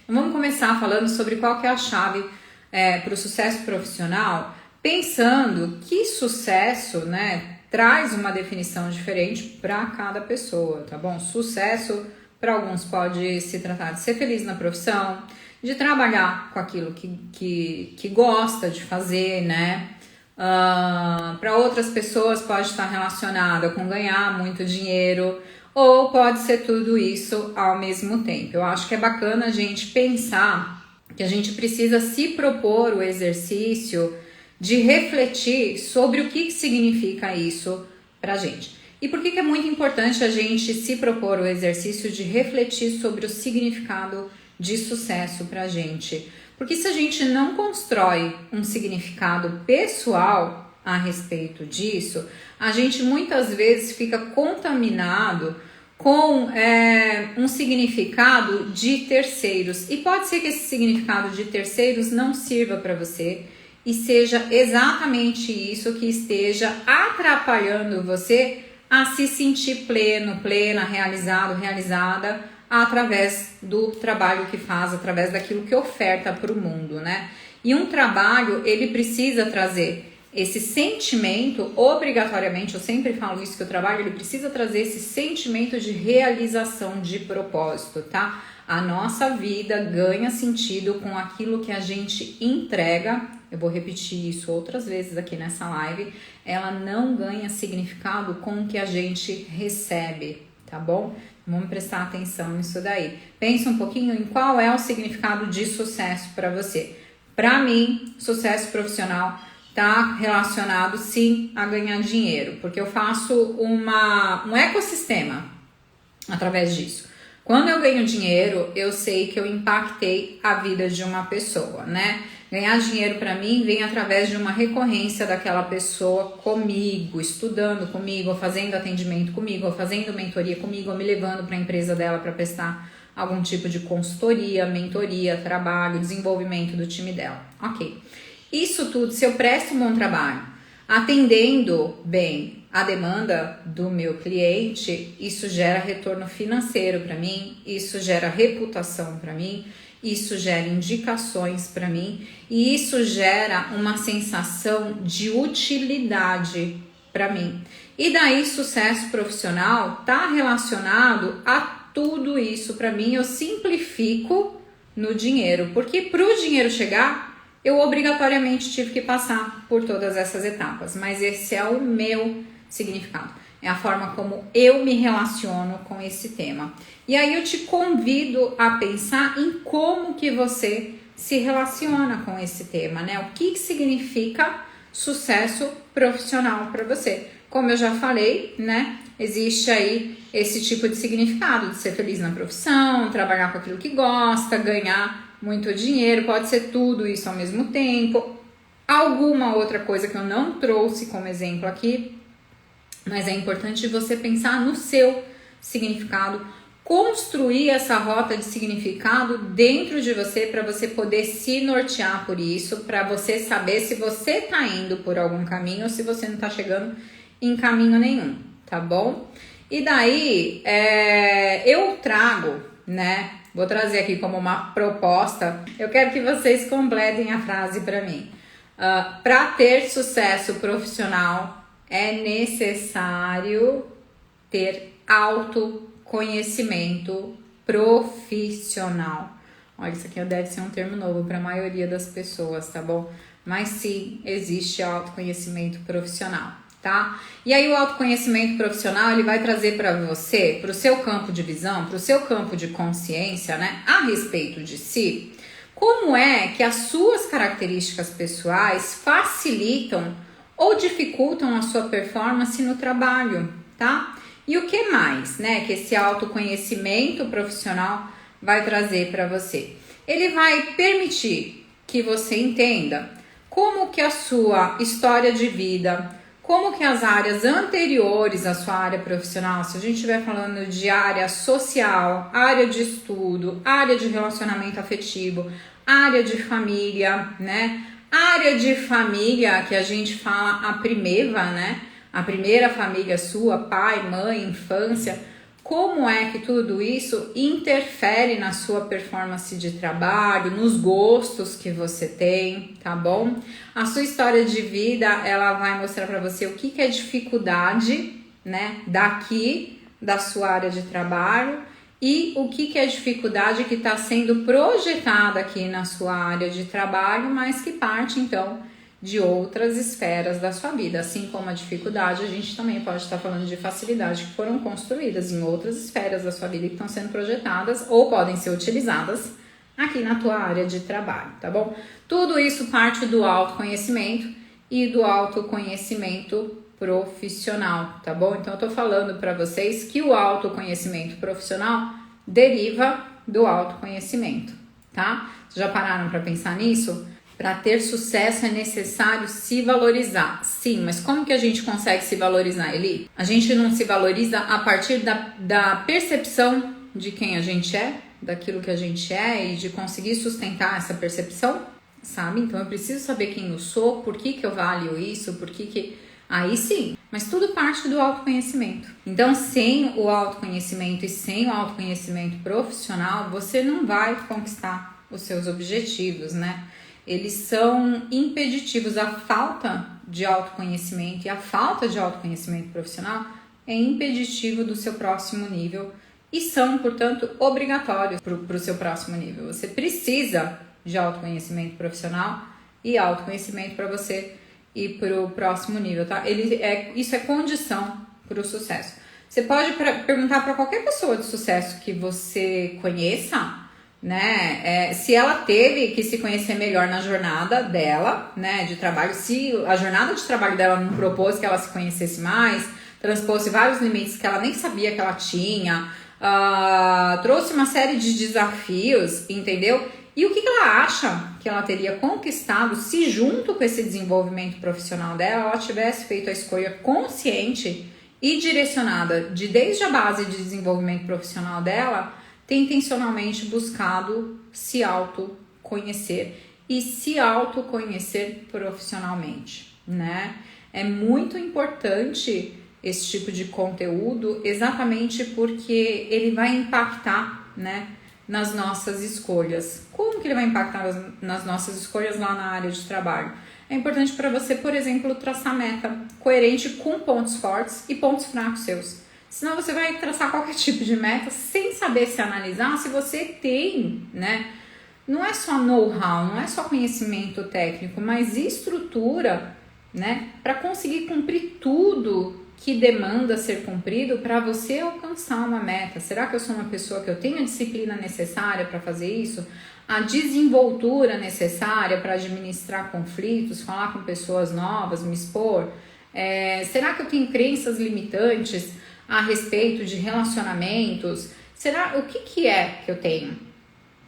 Então, vamos começar falando sobre qual que é a chave para o sucesso profissional, pensando que sucesso, né, traz uma definição diferente para cada pessoa, tá bom? Sucesso para alguns pode se tratar de ser feliz na profissão, de trabalhar com aquilo que gosta de fazer, né? Para outras pessoas pode estar relacionada com ganhar muito dinheiro, ou pode ser tudo isso ao mesmo tempo. Eu acho que é bacana a gente pensar que a gente precisa se propor o exercício de refletir sobre o que significa isso pra gente. E por que é muito importante a gente se propor o exercício de refletir sobre o significado de sucesso pra gente? Porque se a gente não constrói um significado pessoal a respeito disso, a gente muitas vezes fica contaminado com um significado de terceiros. E pode ser que esse significado de terceiros não sirva para você e seja exatamente isso que esteja atrapalhando você a se sentir pleno, plena, realizado, realizada através do trabalho que faz, através daquilo que oferta para o mundo, né? E um trabalho, ele precisa trazer esse sentimento, obrigatoriamente, eu sempre falo isso, que o trabalho, ele precisa trazer esse sentimento de realização, de propósito, tá? A nossa vida ganha sentido com aquilo que a gente entrega. Eu vou repetir isso outras vezes aqui nessa live. Ela não ganha significado com o que a gente recebe, tá bom? Vamos prestar atenção nisso daí. Pensa um pouquinho em qual é o significado de sucesso para você. Para mim, sucesso profissional está relacionado sim a ganhar dinheiro, porque eu faço um ecossistema através disso. Quando eu ganho dinheiro, eu sei que eu impactei a vida de uma pessoa, né? Ganhar dinheiro para mim vem através de uma recorrência daquela pessoa comigo, estudando comigo, ou fazendo atendimento comigo, ou fazendo mentoria comigo, ou me levando para a empresa dela para prestar algum tipo de consultoria, mentoria, trabalho, desenvolvimento do time dela. Ok. Isso tudo, se eu presto um bom trabalho, atendendo bem a demanda do meu cliente, isso gera retorno financeiro para mim, isso gera reputação para mim, isso gera indicações para mim e isso gera uma sensação de utilidade para mim. E daí sucesso profissional está relacionado a tudo isso para mim. Eu simplifico no dinheiro, porque para o dinheiro chegar, eu obrigatoriamente tive que passar por todas essas etapas, mas esse é o meu significado, é a forma como eu me relaciono com esse tema. E aí eu te convido a pensar em como que você se relaciona com esse tema, né? O que significa sucesso profissional para você? Como eu já falei, né? Existe aí esse tipo de significado de ser feliz na profissão, trabalhar com aquilo que gosta, ganhar muito dinheiro, pode ser tudo isso ao mesmo tempo. Alguma outra coisa que eu não trouxe como exemplo aqui, mas é importante você pensar no seu significado, construir essa rota de significado dentro de você para você poder se nortear por isso, para você saber se você está indo por algum caminho ou se você não está chegando em caminho nenhum, tá bom? E daí eu trago, né? Vou trazer aqui como uma proposta. Eu quero que vocês completem a frase para mim. Para ter sucesso profissional, é necessário ter autoconhecimento profissional. Olha, isso aqui deve ser um termo novo para a maioria das pessoas, tá bom? Mas sim, existe autoconhecimento profissional, tá? E aí o autoconhecimento profissional, ele vai trazer para você, para o seu campo de visão, para o seu campo de consciência, né, a respeito de si, como é que as suas características pessoais facilitam ou dificultam a sua performance no trabalho, tá? E o que mais, né, que esse autoconhecimento profissional vai trazer para você? Ele vai permitir que você entenda como que a sua história de vida, como que as áreas anteriores à sua área profissional, se a gente estiver falando de área social, área de estudo, área de relacionamento afetivo, área de família, né? Área de família, que a gente fala a primeira, né? A primeira família sua, pai, mãe, infância. como é que tudo isso interfere na sua performance de trabalho, nos gostos que você tem, tá bom? A sua história de vida, ela vai mostrar para você o que é dificuldade, né, daqui da sua área de trabalho e o que é dificuldade que está sendo projetada aqui na sua área de trabalho, mas que parte então de outras esferas da sua vida. Assim como a dificuldade, a gente também pode estar falando de facilidade que foram construídas em outras esferas da sua vida que estão sendo projetadas ou podem ser utilizadas aqui na tua área de trabalho, tá bom? Tudo isso parte do autoconhecimento e do autoconhecimento profissional, tá bom? Então eu tô falando para vocês que o autoconhecimento profissional deriva do autoconhecimento, tá? Vocês já pararam para pensar nisso? Para ter sucesso é necessário se valorizar. Sim, mas como que a gente consegue se valorizar, Eli? A gente não se valoriza a partir da percepção de quem a gente é, daquilo que a gente é e de conseguir sustentar essa percepção, sabe? Então eu preciso saber quem eu sou, por que eu valho isso, por que... Aí sim, mas tudo parte do autoconhecimento. Então, sem o autoconhecimento e sem o autoconhecimento profissional, você não vai conquistar os seus objetivos, né? Eles são impeditivos. A falta de autoconhecimento e a falta de autoconhecimento profissional é impeditivo do seu próximo nível e são, portanto, obrigatórios para o seu próximo nível. Você precisa de autoconhecimento profissional e autoconhecimento para você ir para o próximo nível, tá? Isso é condição para o sucesso. Você pode perguntar para qualquer pessoa de sucesso que você conheça, né? Se ela teve que se conhecer melhor na jornada dela, né, de trabalho, se a jornada de trabalho dela não propôs que ela se conhecesse mais, transpôs vários limites que ela nem sabia que ela tinha, trouxe uma série de desafios, entendeu? E o que ela acha que ela teria conquistado se junto com esse desenvolvimento profissional dela, ela tivesse feito a escolha consciente e direcionada desde a base de desenvolvimento profissional dela, ter intencionalmente buscado se autoconhecer e se autoconhecer profissionalmente, né? É muito importante esse tipo de conteúdo exatamente porque ele vai impactar, né, nas nossas escolhas. Como que ele vai impactar nas nossas escolhas lá na área de trabalho? É importante para você, por exemplo, traçar meta coerente com pontos fortes e pontos fracos seus. Senão você vai traçar qualquer tipo de meta sem saber se analisar se você tem, né? Não é só know-how, não é só conhecimento técnico, mas estrutura, né? Para conseguir cumprir tudo que demanda ser cumprido para você alcançar uma meta. Será que eu sou uma pessoa que eu tenho a disciplina necessária para fazer isso? A desenvoltura necessária para administrar conflitos, falar com pessoas novas, me expor? Será que eu tenho crenças limitantes a respeito de relacionamentos? O que é que eu tenho?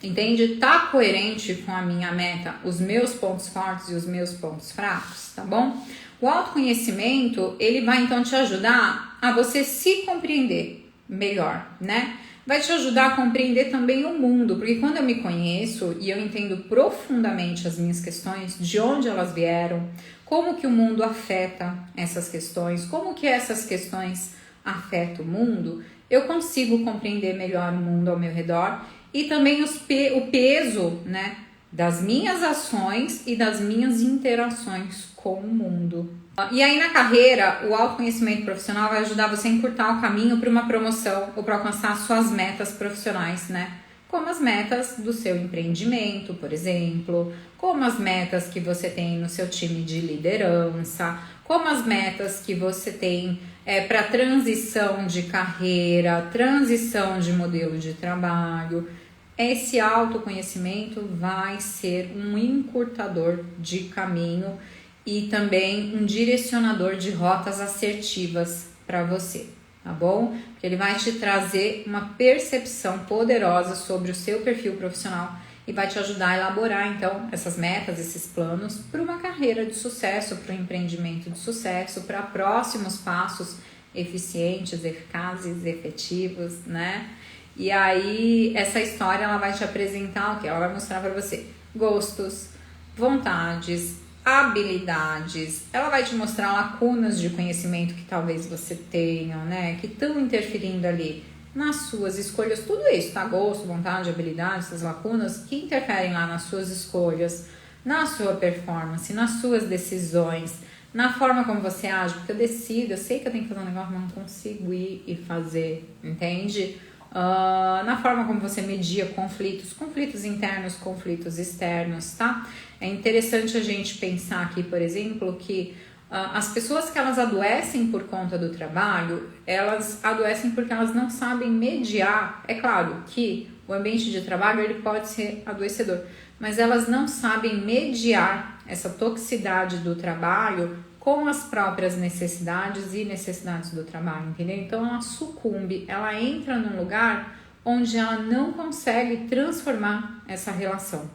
Entende? Tá coerente com a minha meta, os meus pontos fortes e os meus pontos fracos, tá bom? O autoconhecimento, ele vai então te ajudar a você se compreender melhor, né? Vai te ajudar a compreender também o mundo, porque quando eu me conheço e eu entendo profundamente as minhas questões, de onde elas vieram, como que o mundo afeta essas questões, como que essas questões afeta o mundo, eu consigo compreender melhor o mundo ao meu redor e também o peso, né, das minhas ações e das minhas interações com o mundo. E aí na carreira, o autoconhecimento profissional vai ajudar você a encurtar o caminho para uma promoção ou para alcançar suas metas profissionais, né? Como as metas do seu empreendimento, por exemplo, como as metas que você tem no seu time de liderança, como as metas que você tem para transição de carreira, transição de modelo de trabalho. Esse autoconhecimento vai ser um encurtador de caminho e também um direcionador de rotas assertivas para você, tá bom? Porque ele vai te trazer uma percepção poderosa sobre o seu perfil profissional e vai te ajudar a elaborar, então, essas metas, esses planos para uma carreira de sucesso, para um empreendimento de sucesso, para próximos passos eficientes, eficazes, efetivos, né? E aí, essa história, ela vai te apresentar o quê? Ela vai mostrar para você gostos, vontades, habilidades, ela vai te mostrar lacunas de conhecimento que talvez você tenha, né? Que estão interferindo ali nas suas escolhas, tudo isso, tá? Gosto, vontade, habilidades, essas lacunas que interferem lá nas suas escolhas, na sua performance, nas suas decisões, na forma como você age, porque eu decido, eu sei que eu tenho que fazer um negócio, mas não consigo ir e fazer, entende? Na forma como você media conflitos internos, conflitos externos, tá? É interessante a gente pensar aqui, por exemplo, que as pessoas que elas adoecem por conta do trabalho, elas adoecem porque elas não sabem mediar. É claro que o ambiente de trabalho ele pode ser adoecedor, mas elas não sabem mediar essa toxicidade do trabalho com as próprias necessidades e necessidades do trabalho, entendeu? Então ela sucumbe, ela entra num lugar onde ela não consegue transformar essa relação,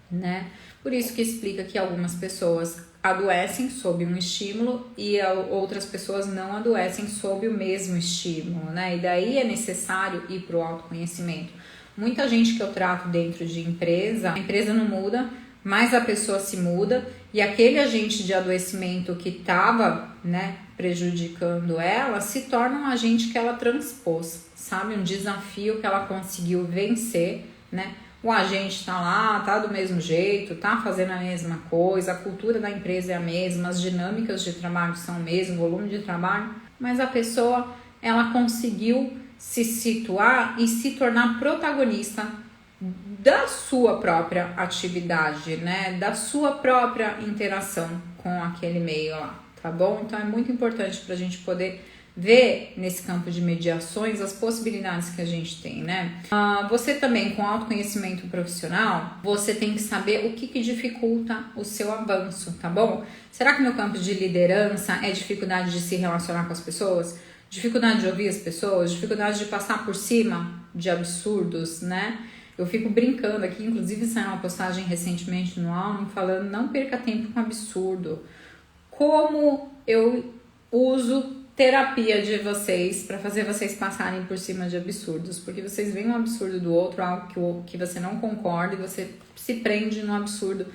né? Por isso que explica que algumas pessoas adoecem sob um estímulo e outras pessoas não adoecem sob o mesmo estímulo, né? E daí é necessário ir para o autoconhecimento. Muita gente que eu trato dentro de empresa, a empresa não muda, mas a pessoa se muda e aquele agente de adoecimento que estava, né, prejudicando ela se torna um agente que ela transpôs, sabe? Um desafio que ela conseguiu vencer, né? O agente tá lá, tá do mesmo jeito, tá fazendo a mesma coisa, a cultura da empresa é a mesma, as dinâmicas de trabalho são o mesmo, o volume de trabalho, mas a pessoa, ela conseguiu se situar e se tornar protagonista da sua própria atividade, né? Da sua própria interação com aquele meio lá, tá bom? Então é muito importante pra gente poder ver nesse campo de mediações as possibilidades que a gente tem, né? Você também, com autoconhecimento profissional, você tem que saber o que dificulta o seu avanço, tá bom? Será que no campo de liderança é dificuldade de se relacionar com as pessoas? Dificuldade de ouvir as pessoas? Dificuldade de passar por cima de absurdos, né? Eu fico brincando aqui, inclusive saiu uma postagem recentemente no Alma falando não perca tempo com absurdo. Como eu uso terapia de vocês para fazer vocês passarem por cima de absurdos, porque vocês veem um absurdo do outro, algo que você não concorda e você se prende no absurdo,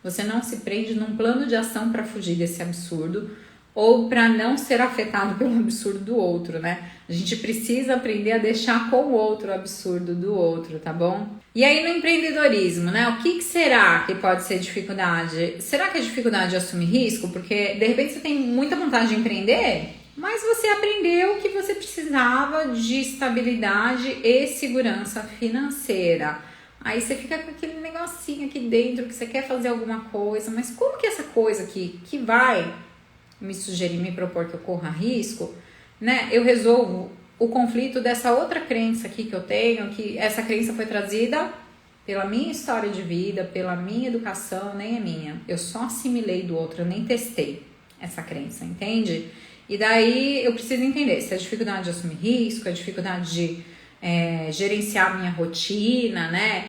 você não se prende num plano de ação para fugir desse absurdo ou para não ser afetado pelo absurdo do outro, né? A gente precisa aprender a deixar com o outro o absurdo do outro, tá bom? E aí no empreendedorismo, né? O que será que pode ser dificuldade? Será que é dificuldade de assumir risco? Porque de repente você tem muita vontade de empreender, mas você aprendeu que você precisava de estabilidade e segurança financeira. Aí você fica com aquele negocinho aqui dentro que você quer fazer alguma coisa, mas como que essa coisa aqui que vai me sugerir, me propor que eu corra risco, né? Eu resolvo o conflito dessa outra crença aqui que eu tenho, que essa crença foi trazida pela minha história de vida, pela minha educação, nem é minha. Eu só assimilei do outro, eu nem testei essa crença, entende? E daí eu preciso entender se é dificuldade de assumir risco, é dificuldade de gerenciar a minha rotina, né?